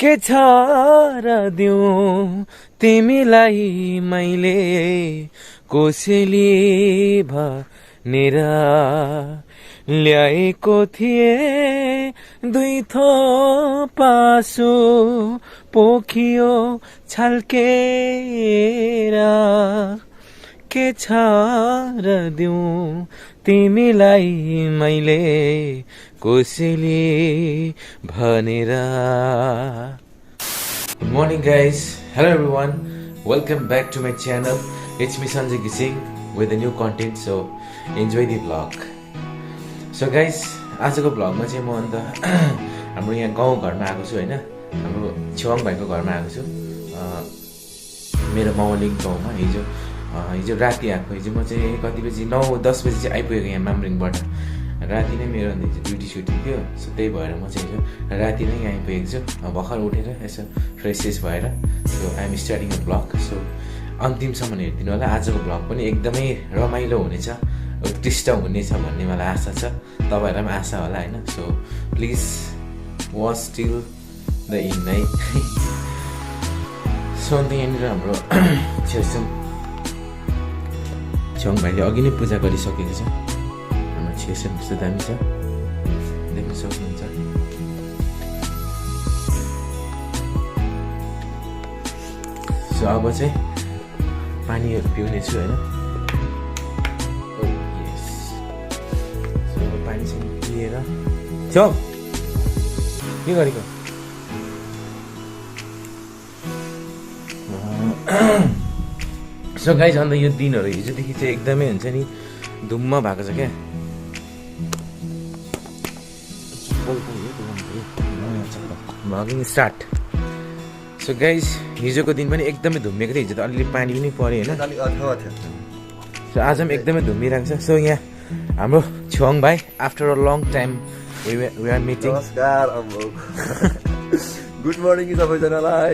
के छ र दिउँ तिमीलाई मैले कोसेली भनेर ल्याएको थिए दुई थोप आँसु पोखियो छल्केर के छ र दिउँ तिमीलाई मैले कोसेली भनेर। Good morning guys, hello everyone, welcome back to my channel. It's me Sanjay Gising with a new content, so enjoy the vlog. So guys, आजको भ्लगमा चाहिँ म अन्त हाम्रो यहाँ गाउँ घरमा आएको छु हैन, हाम्रो छेवाङ भाइको घरमा आएको छु। मेरो मावलिङ गाउँमा हिजो राति आएको। हिजो म चाहिँ कति बजी 9-10 बजी चाहिँ आइपुगेको यहाँ मामरिङबाट। राति नै मेरो अन्त ड्युटी सुटी थियो, सो त्यही भएर म चाहिँ हिजो राति नै यहाँ आइपुगेको छु। भर्खर उठेर यसो फ्रेस भएर so I am starting a vlog. So अन्तिमसम्म हेरिदिनु होला। आजको भ्लग पनि एकदमै रमाइलो हुनेछ, उत्कृष्ट हुनेछ भन्ने मलाई आशा छ, तपाईँहरूलाई पनि आशा होला हैन। So please watch till the end है। सो अन्त यहाँनिर हाम्रो छेवाङ भाइले अघि नै पूजा गरिसकेको छ। हाम्रो छेसम कस्तो दामी छ देख्न सक्नुहुन्छ। सो अब चाहिँ पानीहरू पिउने छु हैन। पानी चाहिँ पिएर छेउ के गरेको। सो गाइज अन्त यो दिनहरू हिजोदेखि चाहिँ एकदमै हुन्छ नि धुम्म भएको छ क्या। Vlogging start. सो गाइज हिजोको दिन पनि एकदमै धुम्मिएको थियो। हिजो त अलिअलि पानी पनि पऱ्यो होइन। सो आज पनि एकदमै धुम्मिरहेको छ। सो यहाँ हाम्रो छेवाङ भाइ after a long time we are meeting. नमस्कार गुड मर्निङ सबैजनालाई।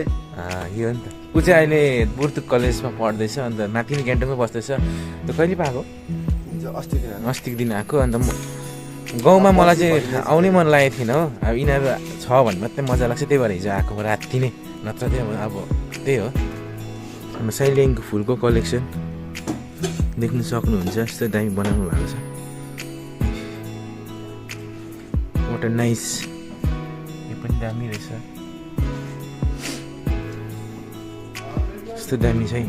यो नि त ऊ चाहिँ अहिले बुर्तुक कलेजमा पढ्दैछ, अन्त माथि नै ग्यान्टोकमै बस्दैछ। त कहिले पो आएको? अस्तिको दिन आएको। अन्त गाउँमा मलाई चाहिँ आउनै मन लागेको थिएन हो। अब यिनीहरू छ भने मात्रै मजा लाग्छ, त्यही भएर हिजो आएको राति नै, नत्र चाहिँ अब त्यही हो। हाम्रो साइलेङको फुलको कलेक्सन देख्न सक्नुहुन्छ, यस्तो दामी बनाउनु भएको छ। वाट अ नाइस, यो पनि दामी रहेछ, यस्तो दामी छ है।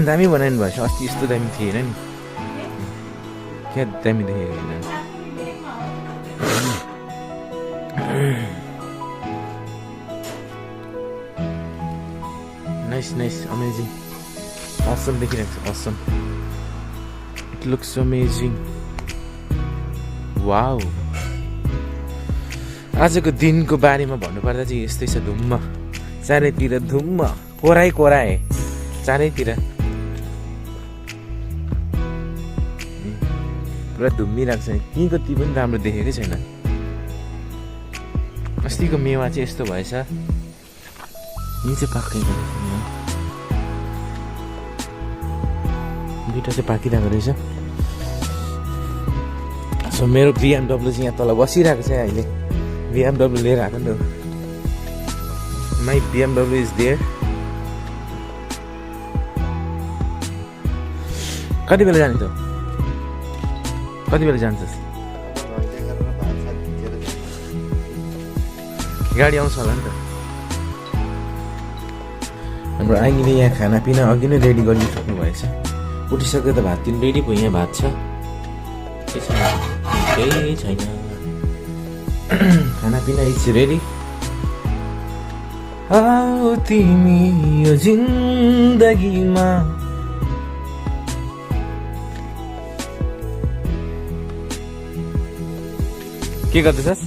दामी बनाउनु भएछ। अस्ति यस्तो दामी थिएन नि, क्या दामी देखेको होइन। नाइस नाइस अमेजिङ असम देखिरहेको छ। Assam, it looks amazing. Wow. आजको दिनको बारेमा भन्नुपर्दा चाहिँ यस्तै छ, धुम्म चारैतिर, धुम्म कोराइ चारैतिर पुरा धुम्मिरहेको छ। त्यहीँको ती पनि राम्रो देखेकै छैन। अस्तिको मेवा चाहिँ यस्तो भएछ, यो चाहिँ पाकेको दुइटा चाहिँ पाकिरहेको रहेछ। सो मेरो BMW चाहिँ यहाँ तल बसिरहेको छ अहिले। BMW लिएर आएको नि त। My BMW is there. कति बेला जाने त? कति बेला जान्छस्? गाडी आउँछ होला नि त। हाम्रो आइले यहाँ खानापिना अघि नै रेडी गरिसक्नु भएछ। उठिसक्यो त, भात पनि रेडी भयो। यहाँ भात छ, केही छैन। खानापिना इज रेडी। आओ तिमी यो जिन्दगीमा के गर्दैछस्?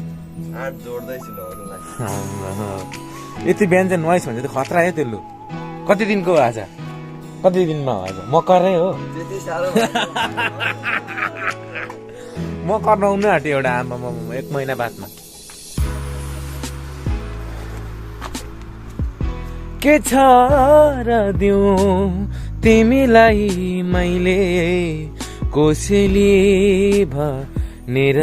यति बिहान चाहिँ नोइस भन्छ त खतरा है त्यो। लु कति दिनको हो आज? कति दिनमा हो आज? मकरै हो। मकर नहुनु आँट्यो एउटा। आमा 1 महिना बादमा। के छ र दिउँ तिमीलाई मैले कोसेली भनेर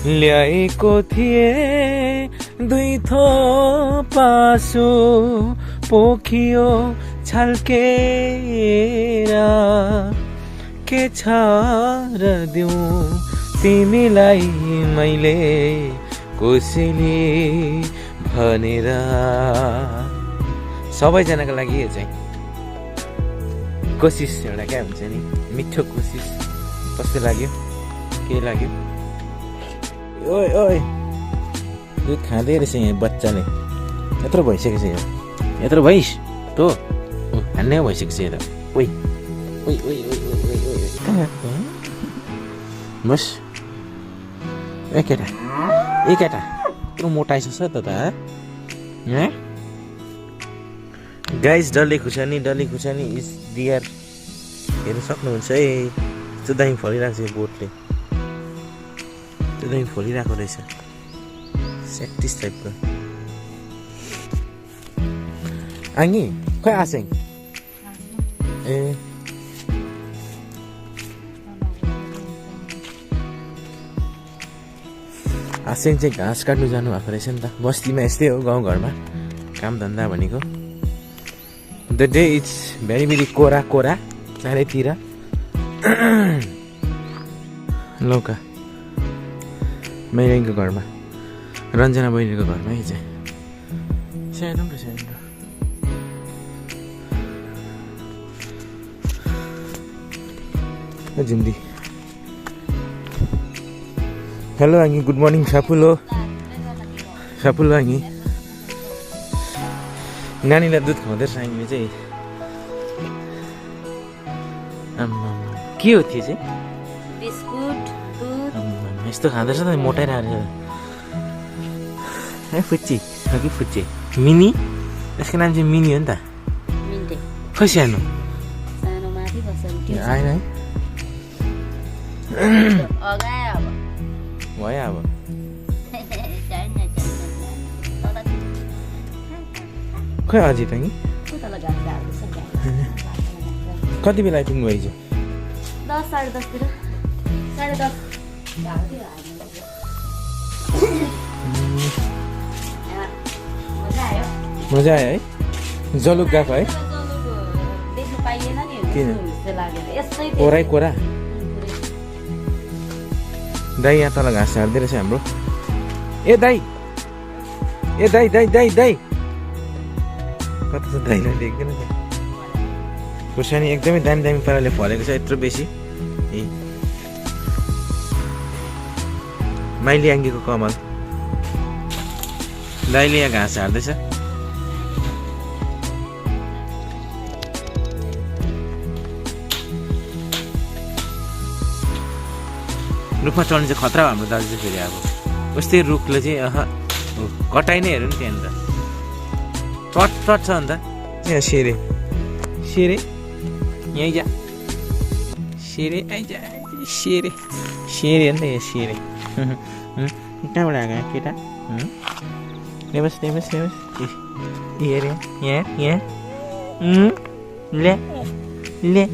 ल्याएको थिए दुई थो पासो पोखियो छल्केर के छ र दिउँ तिमीलाई मैले कोसेली भनेर। सबैजनाको लागि यो चाहिँ कोसिस एउटा क्या हुन्छ नि, मिठो कोसिस। कस्तो लाग्यो, के लाग्यो? ओए ओए दुध खाँदै रहेछ यहाँ बच्चाले। यत्रो भइसकेको छ यो, यत्रो भइस तँ हान्ने भइसकेको छ यो त। ओइ ओइ ओइ ओइ बस ए केटा यत्रो मोटाइसक्छ त गाइस। डल्ले खुर्सानी इज डियर। हेर्न सक्नुहुन्छ है, यस्तो दामी फलिरहेको छ यो बोटले, यस्तो दामी फलिरहेको रहेछ, स्याक्टिस टाइपको। आङ्गी खोइ आसेङ ए आसेङ चाहिँ घाँस काट्नु जानु भएको रहेछ नि त। बस्तीमा यस्तै हो, गाउँघरमा काम धन्दा भनेको। The day is very very कोरा चारैतिर। लौका मैराङको घरमा, रञ्जना बहिनीको घरमा है चाहिँ सानो झुन्डी। Hello Angi, good morning. सापुलो आङ्गी, नानीलाई दुध खुवाउँदै रहेछ आङ्गीले चाहिँ। के हो त्यो चाहिँ? बिस्कुट दुध। यस्तो खाँदो रहेछ त, मोटाइरहेको रहेछ। फुच्ची कि फुच्चे मिनी, यसको नाम चाहिँ मिनी हो नि त। खोइ सानो माथि बस्छ आएन है, भयो अब। खोइ अझै त नि कति बेला आइपुग्नु भएछ? 10 साढे 10 तिर 10:30 मजा आयो है? जलुक गएको है? देख्नु पाइएन नि, किन? जस्तो लागेर यसै कोरा दाइ यहाँ तल घाँस झार्दै रहेछ हाम्रो। ए दाइ कता छ दाइलाई देख्दैन त। खुर्सानी एकदमै दामी पाराले फलेको छ, यत्रो बेसी। ए माइली आङ्गीको कमल। दाइले यहाँ घाँस झार्दैछ। रुखमा चढ्नु चाहिँ खतरा हो हाम्रो दाजु चाहिँ। फेरि अब उस्तै रुखले चाहिँ कटाइ नै हेर्नु नि त्यहाँनिर चट छ अन्त। यहाँ सेरे यहीँ जा, सेरे आइजा, सेरे हो नि त यहाँ सेरे। कहाँबाट आएको केटा? यहाँ बस हेरे यहाँ ले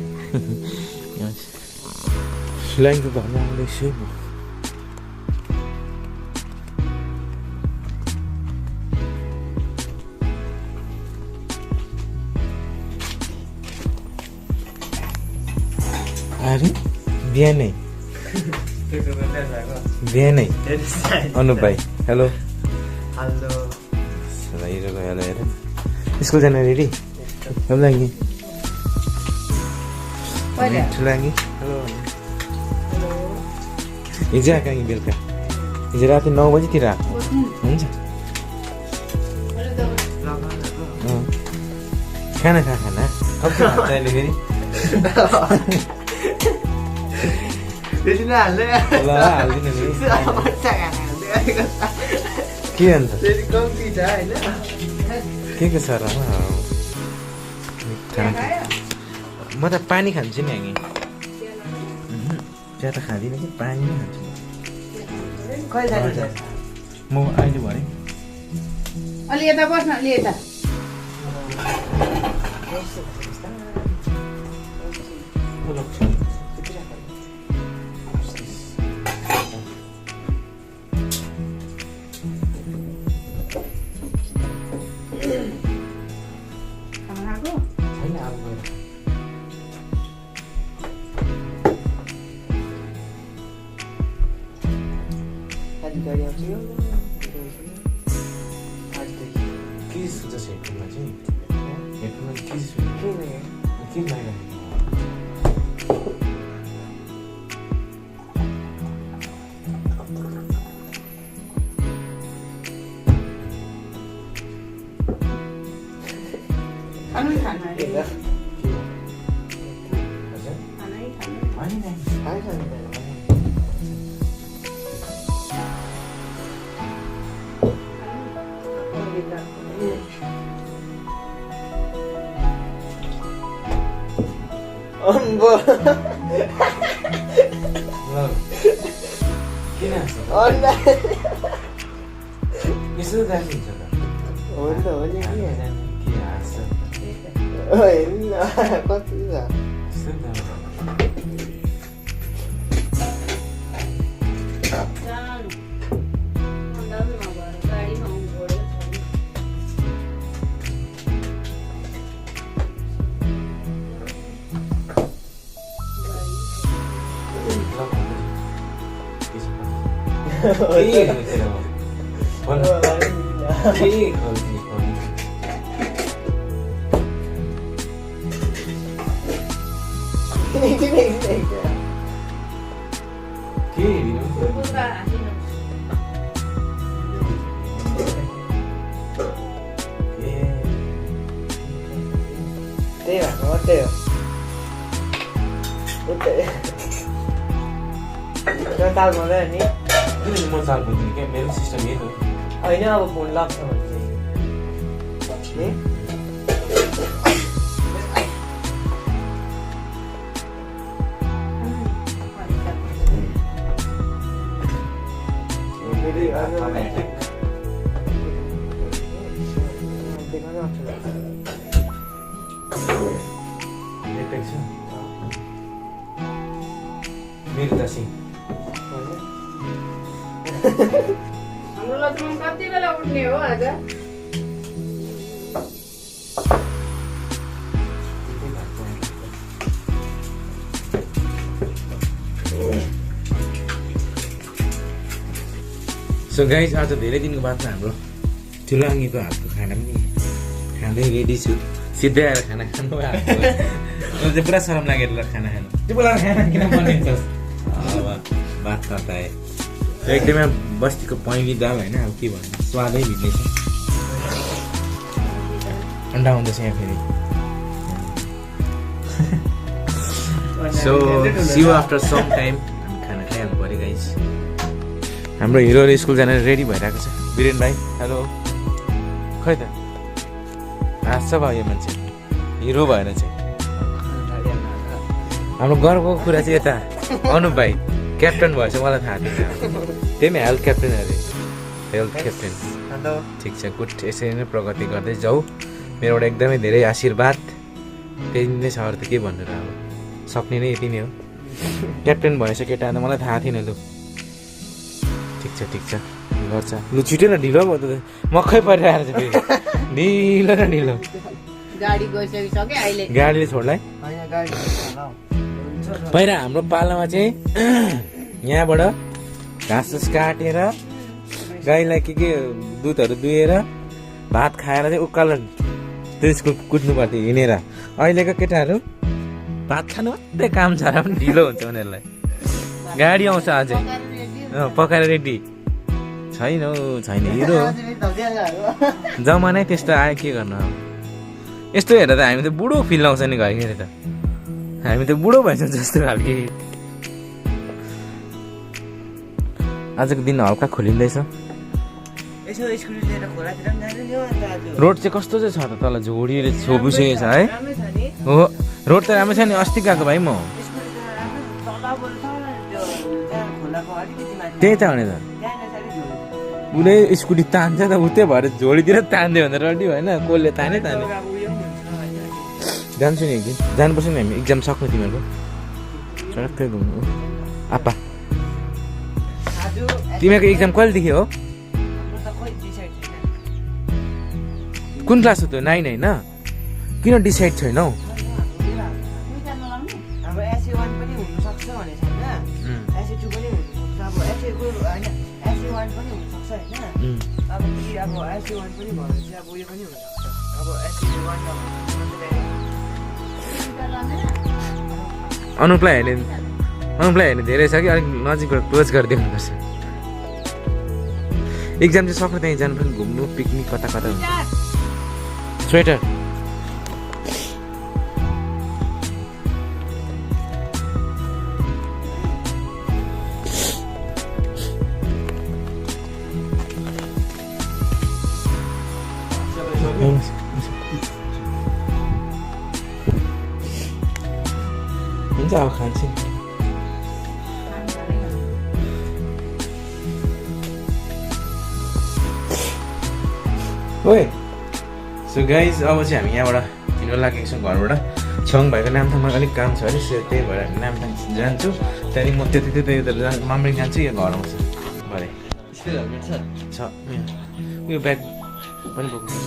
लाइनको घरमा आउँदैछु। अरे बिहानै अनुप भाइ हेलो हिरोको हेलो हेर। स्कुल जान रेडी? लागी ठुलाङ्गी हेलो। हिजो आएको कि बेलुका? हिजो राति 9 बजीतिर आएको हुन्छ। खाना खाना कति खान्छ अहिले फेरि? ल हालिदिनु के अन्त के छ र? म त पानी खान्छु नि हामी। चिया त खाँदिनँ कि पानी नै खान्छु म अहिले भरे। अलि यता बस्न, अलि यता। चिज हुन्छ हेडफोनमा चाहिँ हेडफोनमा चिज के लगाइरहेको खानु खाना के हो? खानै खानु होइन नि किन यसो राखिन्छ त के हाँस्छ जानु अन्दाज नभएर गाडीमा आउनु पऱ्यो पुरा हाँसिनु त्यही भएको मात्रै हो ताल हुँदैन नि म चाल बुझ्दिनँ क्या मेरो सिस्टम यही हो होइन अब फोन लाग्छ भने चाहिँ मेरो दसी हाम्रो लक्ष्मण कति बेला उठ्ने हो आज सो गाइज आज धेरै दिनको बादमा हाम्रो ठुलो आङ्गीको हातको खाना पनि खाँदै रेडी छु सिधै आएर खाना खानु हातको मलाई चाहिँ पुरा सरम लागेर ल खाना खानु त्यो बेला खाना किन बनिन्छस् अब बात गर्दा एकदमै बस्तीको पहेँली दाल होइन अब के भन्नु स्वादै भिड्ने छ अन्डा आउँदैछ यहाँ फेरि so see you after some time हामी खाना खाइहाल्नु पऱ्यो गाइज हाम्रो हिरोहरू स्कुल जान रेडी भइरहेको छ वीरेन भाइ हेलो खै त हाँस्छ भयो यो मान्छे हिरो भएर चाहिँ हाम्रो गर्वको कुरा चाहिँ यता अनुप भाइ क्याप्टन भएछ मलाई थाहा थिएन त्यही पनि हेल्थ क्याप्टन अरे हेल्थ क्याप्टन ठिक छ गुड यसरी नै प्रगति गर्दै जाऊ मेरोबाट एकदमै धेरै आशीर्वाद त्यही नै छ अरू त के भन्नु र अब सक्ने नै यति नै हो क्याप्टन भएछ केटा त मलाई थाहा थिएन लु ठिक छ गर्छ लु छिटो न ढिलो भयो त मक्खै परिरहेको छ फेरि ढिलो न ढिलो गाडी गइसकिसक्यो अहिले गाडीले छोड्लाई पहिला हाम्रो पालामा चाहिँ यहाँबाट घाँस काटेर गाईलाई के दुधहरू दुहेर भात खाएर चाहिँ उकालो त्यो स्कुल कुद्नु पर्थ्यो हिँडेर अहिलेको केटाहरू भात खानु मात्रै काम छ र पनि ढिलो हुन्छ उनीहरूलाई गाडी आउँछ अझै पकाएर रेडी छैन हिरो जमानै त्यस्तो आयो के गर्नु अब यस्तो हेरेर त हामी त बुढो फिल आउँछ नि घरि त हामी त बुढो भइसक्छ जस्तो खालके आजको दिन हल्का खोलिँदैछ रोड चाहिँ कस्तो चाहिँ छ त तल झोडीले छोपिसकेको छ है हो रोड त राम्रो छ नि अस्ति गएको भाइ म त्यही त भने त उसले स्कुटी तान्छ त उतै भएर झोडीतिर तान्दियो भने रेडी होइन कसले ताने जान्छु नि एकदिन जानुपर्छ नि हामी इक्जाम सक्नु तिमीहरूको चटक्कै घुम्नु आपा तिमीहरूको इक्जाम कहिलेदेखि हो कुन क्लास हो त्यो 9 होइन किन डिसाइड छैन हौ अब SC1 पनि भनेपछि अब उयो पनि हुनसक्छ अब SC1 त अनुपलाई हेर्ने धेरै छ कि अलिक नजिकबाट क्लोज गरिदिनुपर्छ एक्जाम चाहिँ सक्नु त्यहीँ जानु पनि घुम्नु पिकनिक कता कता हुन्छ स्वेटर हुन्छ अब खान्छु ओए सो गाइज अब चाहिँ हामी यहाँबाट हिँड्न लागेको छौँ घरबाट छेउङ भएको नामथाङमा अलिक काम छ अरे त्यही भएर हामी नामथाङ जान्छु त्यहाँदेखि म त्यता मामरिङ जान्छु या घर आउँछु भरे छ उयो ब्याग पनि बोक्नु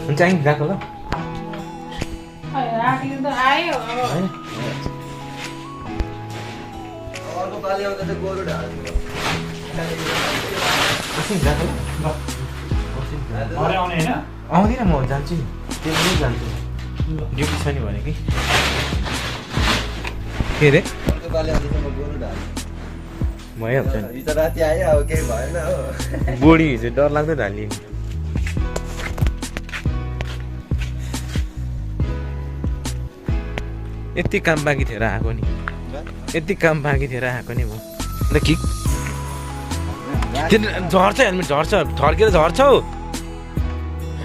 हुन्छ आइ गएको ल राखिदिनु त आयो अब अर्को पालि आउँदा चाहिँ गोरु ढाल्नु आउँदिनँ म जान्छु नि त्यो जान्छु ड्युटी छ नि भने कि के अरे अर्को पालि आउँदैछ म गोरु ढाल्नु भइहाल्छ नि हिजो राति आयो अब केही भएन हो बोडी हिजो डर लाग्दै ढालियो नि यति काम बाँकी थियो र आएको नि यति काम बाँकी थियो र आएको नि म अन्त कि झर्छ हेलमेट झर्छ थर्केर झर्छ हौ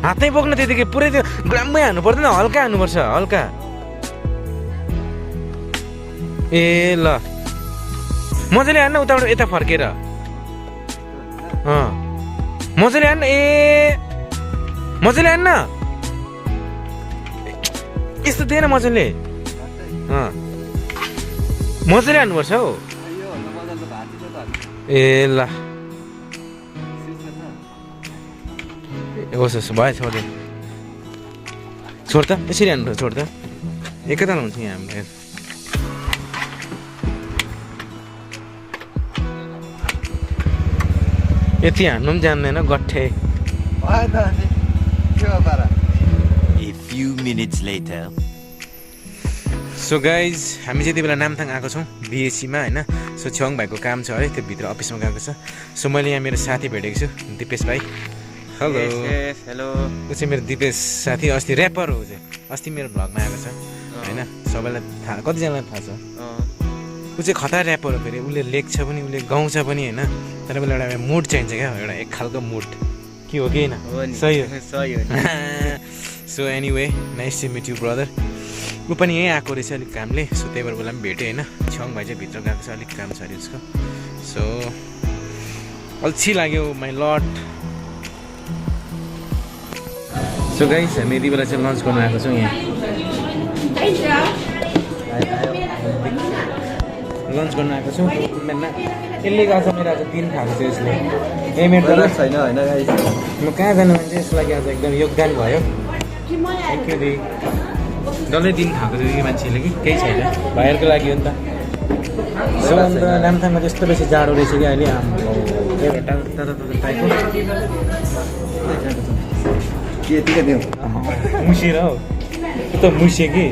हातै बोक्न त्यतिकै पुरै त्यो ग्राममै हान्नु पर्दैन हल्का हान्नुपर्छ हल्का ए ल मजाले हान्न उताबाट यता फर्केर मजाले हान्न ए मजाले हान्न यस्तो दिएन मजाले मजाले हान्नुपर्छ हौ ए ल होस् होस् भयो छोड्दै छोड त यसरी हान्नु छोड त एकैताल हुन्छ यहाँ हाम्रो यति हान्नु पनि जान्दैन गट्ठे A few minutes later. So guys हामी चाहिँ यति बेला नामथाङ आएको छौँ बिएसीमा होइन सो छेउङ भाइको काम छ है त्यो भित्र अफिसमा गएको छ सो मैले यहाँ मेरो साथी भेटेको छु दिपेश भाइ हेलो हेलो ऊ चाहिँ मेरो दिपेश साथी अस्ति ऱ्यापर हो चाहिँ अस्ति मेरो भ्लगमा आएको छ होइन सबैलाई थाहा कतिजनालाई थाहा छ ऊ चाहिँ खतरा ऱ्यापर हो फेरि उसले लेख्छ पनि उसले गाउँछ पनि होइन तर बेला एउटा मुड चाहिन्छ क्या एउटा एक खालको मुड के हो कि होइन सही हो so anyway nice to meet you brother ऊ पनि यहीँ आएको रहेछ अलिक कामले सो त्यही भएर उसलाई पनि भेटेँ होइन छेउङ भाइ चाहिँ भित्र गएको छ अलिक काम छ अरे उसको सो अल्छी लाग्यो माई लट सो गाइस हामी यति बेला चाहिँ लन्च गर्नु आएको छौँ यहाँ लन्च गर्नु आएको छौँ यसले गएको छ मेरो आज 3 खाएको छ यसले ए मेरो छैन होइन गाइस म कहाँ जानु भने चाहिँ यसको लागि आज एकदम योगदान भयो थ्याङ्क यू दी डल्लै 3 खाएको छ कि मान्छेले कि केही छैन भाइहरूको लागि हो नि त सो अन्त नामथाङमा त्यस्तो बेसी जाडो रहेछ कि अहिले हाम्रो मुसिएर हौ त मुसिए कि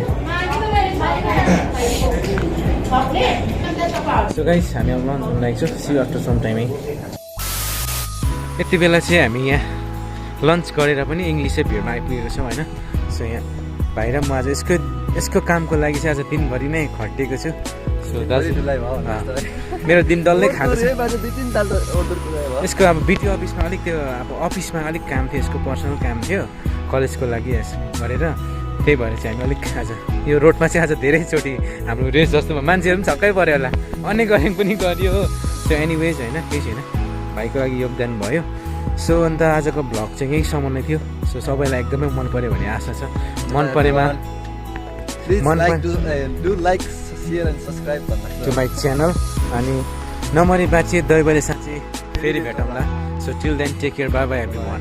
सो गाइस हामी अब लन्च गर्नु लागेको छु सी आफ्टर सम टाइम है यति बेला चाहिँ हामी यहाँ लन्च गरेर पनि इङ्ग्लिसै भिडमा आइपुगेको छौँ होइन सो यहाँ भाइ र म आज यसको कामको लागि चाहिँ आज दिनभरि नै खटिएको छु सो दाजु मेरो दिन डल्लै खाएको छ यसको अब बिटिओ अफिसमा अलिक त्यो अब अफिसमा अलिक काम थियो यसको पर्सनल काम थियो कलेजको लागि गरेर त्यही भएर चाहिँ हामी अलिक आज यो रोडमा चाहिँ आज धेरैचोटि हाम्रो रेस जस्तोमा मान्छेहरू पनि छक्कै पऱ्यो होला अन्य गरेको पनि गरियो हो सो एनिवेज होइन केही छैन भाइको लागि योगदान भयो सो अन्त आजको भ्लग चाहिँ यहीसम्म नै थियो सो सबैलाई एकदमै मन पऱ्यो भन्ने आशा छ मन परेमा टु माई च्यानल अनि नमरी बाँचिए दैवले साँच्चै फेरि भेटौँला so till then take care bye bye every one